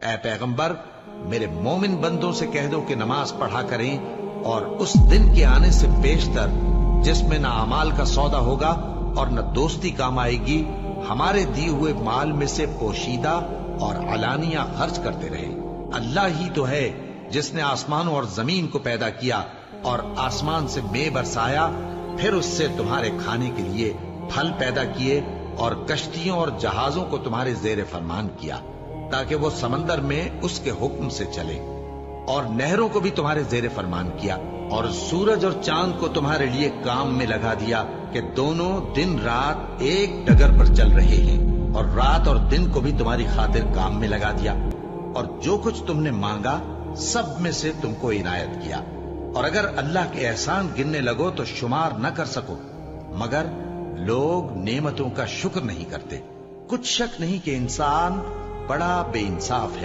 اے پیغمبر میرے مومن بندوں سے کہہ دو کہ نماز پڑھا کریں اور اس دن کے آنے سے بیشتر جس میں نہ اعمال کا سودا ہوگا اور نہ دوستی کام آئے گی ہمارے دیے ہوئے مال میں سے پوشیدہ اور علانیہ خرچ کرتے رہے۔ اللہ ہی تو ہے جس نے آسمانوں اور زمین کو پیدا کیا اور آسمان سے مے برسایا، پھر اس سے تمہارے کھانے کے لیے پھل پیدا کیے اور کشتیوں اور جہازوں کو تمہارے زیر فرمان کیا تاکہ وہ سمندر میں اس کے حکم سے چلے، اور نہروں کو بھی تمہارے زیر فرمان کیا، اور سورج اور چاند کو تمہارے لیے کام میں لگا دیا کہ دونوں دن رات ایک ڈگر پر چل رہے ہیں، اور رات اور دن کو بھی تمہاری خاطر کام میں لگا دیا، اور جو کچھ تم نے مانگا سب میں سے تم کو عنایت کیا، اور اگر اللہ کے احسان گننے لگو تو شمار نہ کر سکو، مگر لوگ نعمتوں کا شکر نہیں کرتے۔ کچھ شک نہیں کہ انسان بڑا بے انصاف ہے۔